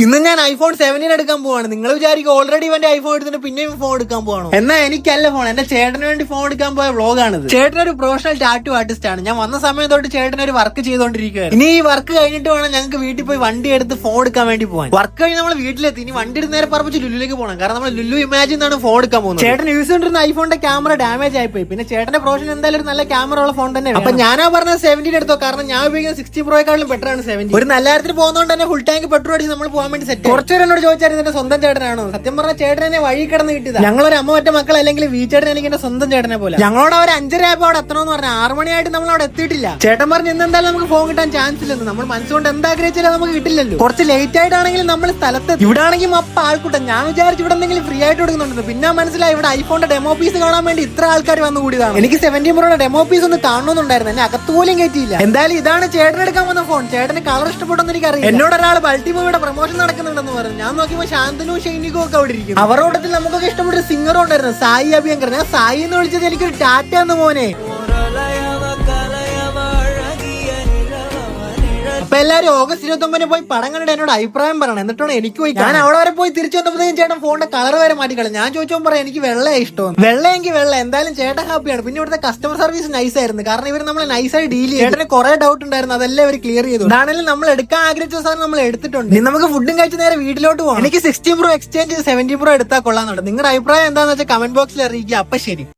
ഇന്ന് ഞാൻ ഐഫോൺ 17 എടുക്കാൻ പോവാണ്. നിങ്ങൾ വിചാരിക്കും ഓൾറെഡി ഇവന്റെ ഐഫോൺ എടുത്തിട്ട് പിന്നെയും ഫോൺ എടുക്കാൻ പോവാണോ? എന്നാൽ എനിക്കല്ല ഫോൺ, എന്റെ ചേട്ടന് വേണ്ടി ഫോൺ എടുക്കാൻ പോയ വ്ളോഗാണിത്. ചേട്ടൻ ഒരു പ്രൊഫഷണൽ ടാറ്റു ആർട്ടിസ്റ്റ് ആണ്. ഞാൻ വന്ന സമയം തൊട്ട് ചേട്ടൻ ഒരു വർക്ക് ചെയ്തോണ്ടിരിക്കുകയാണ്. ഇനി ഈ വർക്ക് കഴിഞ്ഞിട്ട് വേണം ഞങ്ങൾക്ക് വീട്ടിൽ പോയി വണ്ടി എടുത്ത് ഫോൺ എടുക്കാൻ വേണ്ടി പോകാൻ. വർക്ക് കഴിഞ്ഞ് നമ്മൾ വീട്ടിലെത്തി. ഇനി വണ്ടി എടുത്ത് നേരെ പറപ്പിച്ച് ലുലുലേക്ക് പോകണം. കാരണം നമ്മൾ ലുലു ഇമാജിൻ ആണ് ഫോൺ എടുക്കാൻ പോകുന്നത്. ചേട്ടൻ യൂസ് ചെയ്തിരുന്ന ഐഫോണിന്റെ ക്യാമറ ഡാമേജ് ആയിപ്പോയി. പിന്നെ ചേട്ടന്റെ പ്രൊഫഷൻ എന്തായാലും ഒരു നല്ല ക്യാമറ ഉള്ള ഫോൺ തന്നെ. അപ്പൊ ഞാനാ പറഞ്ഞ 17 എടുത്തോ, കാരണം ഞാൻ ഉപയോഗിക്കുന്ന 60 പ്രോയെക്കാളും ബെറ്റർ ആണ് 17. ഒരു നല്ല കാര്യത്തിൽ പോകുന്നതുകൊണ്ട് തന്നെ ഫുൾ ടാങ്ക് പെട്രോൾ അടിച്ച് നമ്മൾ പോകാൻ വേണ്ടി സെറ്റ്. കുറച്ചുപേർ എന്നോട് ചോദിച്ചായിരുന്നു എന്റെ സ്വന്തം ചേട്ടനാണോ? സത്യം പറഞ്ഞ ചേട്ടനെ വഴി കിടന്ന് കിട്ടിയത്. ഞങ്ങളൊരു അമ്മ മറ്റേ മക്കൾ അല്ലെങ്കിൽ വീച്ചേട്ടൻ എനിക്ക് എന്റെ സ്വന്തം ചേട്ടനെ പോലെ. ഞങ്ങളോട് അവർ 5:30 ആയപ്പോൾ അവിടെ എത്തണമെന്ന് പറഞ്ഞാൽ 6 മണിയായിട്ട് നമ്മൾ അവിടെ എത്തിയിട്ടില്ല. ചേട്ടൻ പറഞ്ഞ് എന്തായാലും നമുക്ക് ഫോൺ കിട്ടാൻ ചാൻസ് ഇല്ലെന്ന്. നമ്മൾ മനസ്സുകൊണ്ട് എന്താഗ്രഹിച്ചാലും നമുക്ക് കിട്ടില്ലല്ലോ. കുറച്ച് ലേറ്റ് ആയിട്ടാണെങ്കിലും നമ്മൾ സ്ഥലത്ത് ഇവിടെ ആണെങ്കിൽ അപ്പ ആൾക്കൂട്ടം. ഞാൻ വിചാരിച്ചു ഇവിടെ എന്തെങ്കിലും ഫ്രീ ആയിട്ട് കൊടുക്കുന്നുണ്ട്. പിന്നെ മനസ്സിലായി ഇവിടെ ഐഫോണിന്റെ ഡെമോ പീസ് കാണാൻ വേണ്ടി ഇത്ര ആൾക്കാർ വന്നു കൂടിയതാണ്. എനിക്ക് 17 പ്രോയുടെ ഡെമോ പീസ് ഒന്ന് കാണണമെന്നുണ്ടായിരുന്നു. എന്നെ അകത്ത് പോലും കയറ്റിയില്ല. എന്തായാലും ഇതാണ് ചേട്ടൻ എടുക്കാൻ വന്ന ഫോൺ. ചേട്ടന് കളർ ഇഷ്ടപ്പെട്ടെന്ന് എനിക്കറിയാം. എന്നോട് ഒരാൾ ബൾട്ടിമോയുടെ പ്രൊമോഷൻ നടക്കുന്നുണ്ടെന്ന് പറഞ്ഞു. ഞാൻ നോക്കിയപ്പോൾ ശാന്തനും ഷൈനിക്കും ഒക്കെ അവിടെ ഇരിക്കും. അവരോടത്തിൽ നമുക്കൊക്കെ ഇഷ്ടപ്പെട്ട സിംഗറും ഉണ്ടായിരുന്നു, സായി അഭിയങ്കർ. ഞാൻ സായി എന്ന് വിളിച്ചത് എനിക്കൊരു ടാറ്റ എന്ന് മോനെ. അപ്പൊ എല്ലാരും ഓഗസ്റ്റ് 29 പോയി പടം കണ്ടിട്ട് എന്നോട് അഭിപ്രായം പറയണം. എന്നിട്ടാണ് എനിക്ക് പോയി. ഞാൻ അവിടെ വരെ പോയി തിരിച്ചു വന്നപ്പോഴത്തേക്കും ചേട്ടൻ ഫോണിന്റെ കളർ വരെ മാറ്റിക്കളയും. ഞാൻ ചോദിച്ചോ പറയാം എനിക്ക് വെള്ളയാണ് ഇഷ്ടം. വെള്ളയെങ്കിൽ വെള്ള. എന്തായാലും ചേട്ടൻ ഹാപ്പിയാണ്. പിന്നെ ഇവിടുത്തെ കസ്റ്റമർ സർവീസ് നൈസ് ആയിരുന്നു. കാരണം ഇവർ നമ്മളെ നൈസായി ഡീൽ ചെയ്യും. ചേട്ടന് കുറെ ഡൗട്ട് ഉണ്ടായിരുന്നു, അതെല്ലാം ഇവർ ക്ലിയർ ചെയ്തു. അതാണെങ്കിലും നമ്മൾ എടുക്കാൻ ആഗ്രഹിച്ച സാധനം നമ്മൾ എടുത്തിട്ടുണ്ട്. ഇനി നമുക്ക് ഫുഡും കഴിച്ച് നേരെ വീട്ടിലോട്ട് പോകാം. എനിക്ക് 16 പ്രോ എക്സ്ചേഞ്ച് 17 പ്രോ എടുത്താൽ കൊള്ളാന്നുണ്ട്. നിങ്ങളുടെ അഭിപ്രായം എന്താണെന്ന് വെച്ചാൽ കമന്റ് ബോക്സിൽ അറിയിക്കുക. അപ്പൊ ശരി.